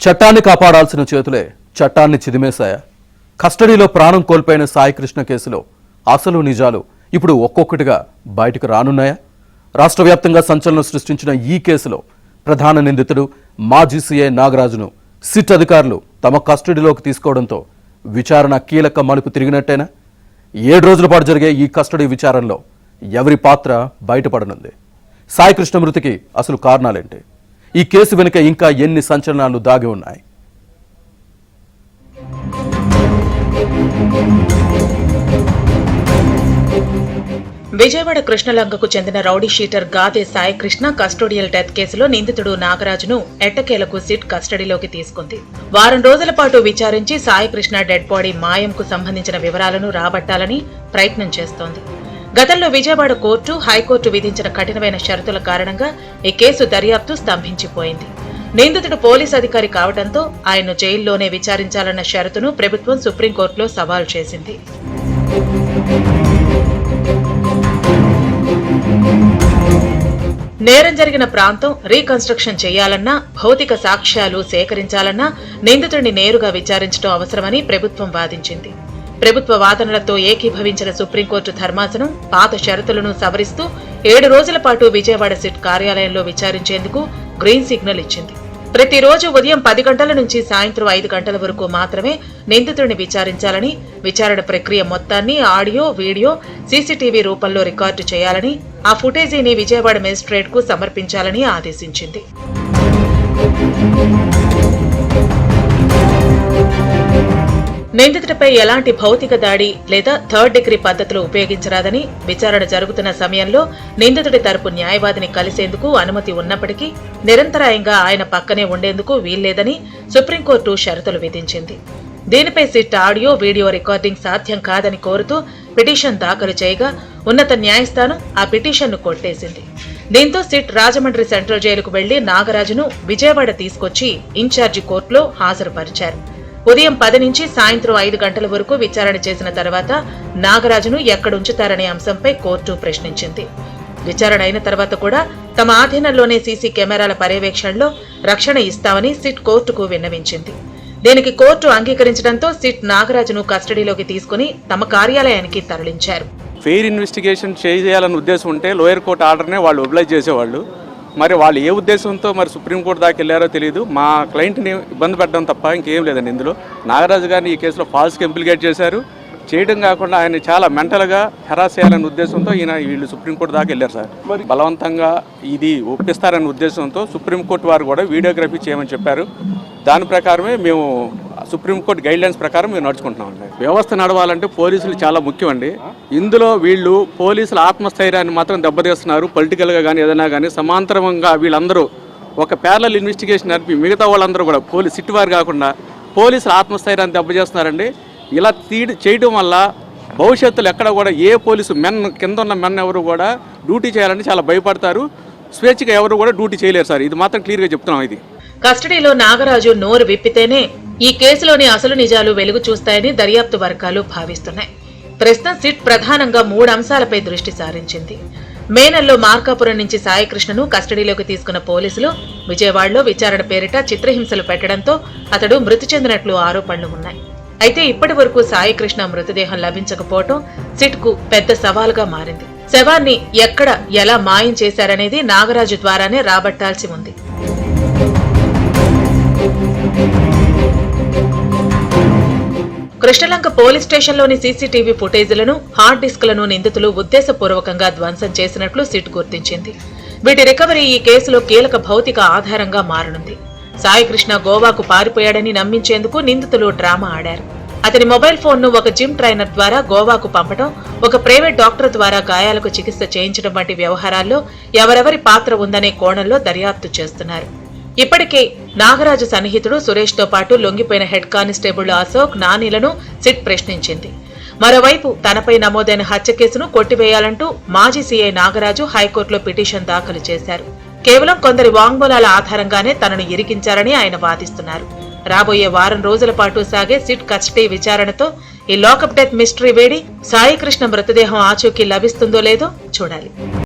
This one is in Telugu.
చట్టాన్ని కాపాడాల్సిన చేతులే చట్టాన్ని చిదిమేశాయా? కస్టడీలో ప్రాణం కోల్పోయిన సాయికృష్ణ కేసులో అసలు నిజాలు ఇప్పుడు ఒక్కొక్కటిగా బయటకు రానున్నాయా? రాష్ట్ర వ్యాప్తంగా సంచలనం సృష్టించిన ఈ కేసులో ప్రధాన నిందితుడు మాజీ సీఐ నాగరాజును సిట్ అధికారులు తమ కస్టడీలోకి తీసుకోవడంతో విచారణ కీలక మలుపు తిరిగినట్టేనా? 7 రోజుల పాటు జరిగే ఈ కస్టడీ విచారణలో ఎవరి పాత్ర బయటపడనుంది? సాయికృష్ణ మృతికి అసలు కారణాలేంటి? ఈ కేసు వెనుక ఇంకా ఎన్ని సంచలనాలు దాగి ఉన్నాయి? విజయవాడ కృష్ణలంకకు చెందిన rowdy sheeter Gade Saikrishna custodial death కేసులో నిందితుడు నాగరాజును ఎట్టకేలకు సిట్ కస్టడీలోకి తీసుకుంది. వారం రోజుల పాటు విచారించి సాయికృష్ణ డెడ్ బాడీ మాయంకు సంబంధించిన వివరాలను రాబట్టాలని ప్రయత్నం చేస్తోంది. గతంలో విజయవాడ కోర్టు, హైకోర్టు విధించిన కఠినమైన షరతుల కారణంగా ఈ కేసు దర్యాప్తు స్తంభించిపోయింది. నిందితుడు పోలీస్ అధికారి కావడంతో ఆయన్ను జైల్లోనే విచారించాలన్న షరతును ప్రభుత్వం సుప్రీంకోర్టులో సవాల్ చేసింది. నేరం జరిగిన ప్రాంతం రీకన్స్ట్రక్షన్ చేయాలన్నా, భౌతిక సాక్ష్యాలు సేకరించాలన్నా నిందితుడిని నేరుగా విచారించడం అవసరమని ప్రభుత్వం వాదించింది. ప్రభుత్వ వాదనలతో ఏకీభవించిన సుప్రీంకోర్టు ధర్మాసనం పాత షరతులను సవరిస్తూ 7 రోజుల పాటు విజయవాడ సిట్ కార్యాలయంలో విచారించేందుకు గ్రీన్ సిగ్నల్ ఇచ్చింది. ప్రతిరోజు ఉదయం 10 గంటల నుంచి సాయంత్రం 5 గంటల వరకు మాత్రమే నిందితుడిని విచారించాలని, విచారణ ప్రక్రియ మొత్తాన్ని ఆడియో, వీడియో, సీసీటీవీ రూపంలో రికార్డు చేయాలని, ఆ ఫుటేజీని విజయవాడ మేజిస్ట్రేట్ కు సమర్పించాలని ఆదేశించింది. నిందితుడిపై ఎలాంటి భౌతిక దాడి లేదా థర్డ్ డిగ్రీ పద్ధతులు ఉపయోగించరాదని, విచారణ జరుగుతున్న సమయంలో నిందితుడి తరపు న్యాయవాదిని కలిసేందుకు అనుమతి ఉన్నప్పటికీ నిరంతరాయంగా ఆయన పక్కనే ఉండేందుకు వీల్లేదని సుప్రీంకోర్టు షరతులు విధించింది. దీనిపై సిట్ ఆడియో, వీడియో రికార్డింగ్ సాధ్యం కాదని కోరుతూ పిటిషన్ దాఖలు చేయగా ఉన్నత న్యాయస్థానం ఆ పిటిషన్ను కొట్టేసింది. దీంతో సిట్ రాజమండ్రి సెంట్రల్ జైలుకు వెళ్లి నాగరాజును విజయవాడ తీసుకొచ్చి ఇన్ఛార్జి కోర్టులో హాజరుపరిచారు. ఉదయం 10 నుంచి సాయంత్రం 5 గంటల వరకు విచారణ చేసిన తర్వాత నాగరాజును ఎక్కడుంచుతారనే అంశంపై కోర్టు ప్రశ్నించింది. విచారణ అయిన తర్వాత కూడా తమ ఆధీనంలోనే సీసీ కెమెరాల పర్యవేక్షణలో రక్షణ ఇస్తామని సిట్ కోర్టుకు విన్నవించింది. దీనికి కోర్టు అంగీకరించడంతో సిట్ నాగరాజును కస్టడీలోకి తీసుకుని తమ కార్యాలయానికి తరలించారు. ఫెయిర్ ఇన్వెస్టిగేషన్ చేయాలన్న ఉద్దేశం ఉంటే లోయర్ కోర్టు ఆర్డర్నే వాళ్ళు ఒబ్లైజ్ చేసేవాళ్ళు. మరి వాళ్ళు ఏ ఉద్దేశంతో మరి సుప్రీంకోర్టు దాకా వెళ్ళారో తెలియదు. మా క్లయింట్ని ఇబ్బంది పెట్టడం తప్ప ఇంకేం లేదండి. ఇందులో నాగరాజు గారిని ఈ కేసులో ఫాల్స్గా ఇంప్లికేట్ చేశారు. చేయడం కాకుండా ఆయన చాలా మెంటల్గా హెరాస్ చేయాలనే ఉద్దేశంతో వీళ్ళు సుప్రీంకోర్టు దాకా వెళ్ళారు సార్. బలవంతంగా ఇది ఒప్పిస్తారనే ఉద్దేశంతో సుప్రీంకోర్టు వారు కూడా వీడియోగ్రఫీ చేయమని చెప్పారు. దాని ప్రకారమే మేము సుప్రీంకోర్టు గైడ్లైన్స్ ప్రకారం మేము నడుచుకుంటున్నామండి. వ్యవస్థ నడవాలంటే పోలీసులు చాలా ముఖ్యం అండి. ఇందులో వీళ్ళు పోలీసుల ఆత్మస్థైర్యాన్ని మాత్రం దెబ్బతీస్తున్నారు. పొలిటికల్గా కానీ ఏదైనా కానీ సమాంతరంగా వీళ్ళందరూ ఒక ప్యారలల్ ఇన్వెస్టిగేషన్ నడిపి మిగతా వాళ్ళందరూ కూడా సిట్ వారు కాకుండా పోలీసుల ఆత్మస్థైర్యాన్ని దెబ్బతీస్తున్నారండి. ఇలా చేయడం వల్ల భవిష్యత్తులో ఎక్కడ కూడా ఏ పోలీసు కింద ఉన్న మెన్ ఎవరు కూడా డ్యూటీ చేయాలని చాలా భయపడతారు. స్వేచ్ఛగా ఎవరు కూడా డ్యూటీ చేయలేరు సార్. ఇది మాత్రం క్లియర్గా చెప్తున్నాం. ఇది కస్టడీలో నాగరాజు నోరు విప్పితేనే ఈ కేసులోని అసలు నిజాలు వెలుగు చూస్తాయని దర్యాప్తు వర్గాలు భావిస్తున్నాయి. ప్రస్తుతం సిట్ ప్రధానంగా 3 అంశాలపై దృష్టి సారించింది. మే నెలలో మార్కాపురం నుంచి సాయికృష్ణను కస్టడీలోకి తీసుకున్న పోలీసులు విజయవాడలో విచారణ పేరిట చిత్రహింసలు పెట్టడంతో అతడు మృతి చెందినట్లు ఆరోపణలు ఉన్నాయి. అయితే ఇప్పటి వరకు సాయికృష్ణ మృతదేహం లభించకపోవడం సిట్ కు పెద్ద సవాలుగా మారింది. శవాన్ని ఎక్కడ ఎలా మాయం చేశారనేది నాగరాజు ద్వారానే రాబట్టాల్సి ఉంది. కృష్ణలంక పోలీస్ స్టేషన్లోని సీసీటీవీ ఫుటేజీలను, హార్డ్ డిస్క్లను నిందితులు ఉద్దేశపూర్వకంగా ధ్వంసం చేసినట్లు సిట్ గుర్తించింది. వీటి రికవరీ ఈ కేసులో కీలక భౌతిక ఆధారంగా మారనుంది. సాయికృష్ణ గోవాకు పారిపోయాడని నమ్మించేందుకు నిందితులు డ్రామా ఆడారు. అతని మొబైల్ ఫోన్ను ఒక జిమ్ ట్రైనర్ ద్వారా గోవాకు పంపడం, ఒక ప్రైవేట్ డాక్టర్ ద్వారా గాయాలకు చికిత్స చేయించడం వంటి వ్యవహారాల్లో ఎవరెవరి పాత్ర ఉందనే కోణంలో దర్యాప్తు చేస్తున్నారు. ఇప్పటికే నాగరాజు సన్నిహితుడు సురేష్ తో పాటు లొంగిపోయిన హెడ్ కానిస్టేబుల్ అశోక్, నానీలను సిట్ ప్రశ్నించింది. మరోవైపు తనపై నమోదైన హత్య కేసును కొట్టివేయాలంటూ మాజీ సీఐ నాగరాజు హైకోర్టులో పిటిషన్ దాఖలు చేశారు. కేవలం కొందరి వాంగ్మూలాల ఆధారంగానే తనను ఇరికించారని ఆయన వాదిస్తున్నారు. రాబోయే వారం రోజుల పాటు సాగే సిట్ కస్టడీ విచారణతో ఈ లాకప్ డెత్ మిస్టరీ వేడి సాయికృష్ణ మృతదేహం ఆచూకీ లభిస్తుందో లేదో చూడాలి.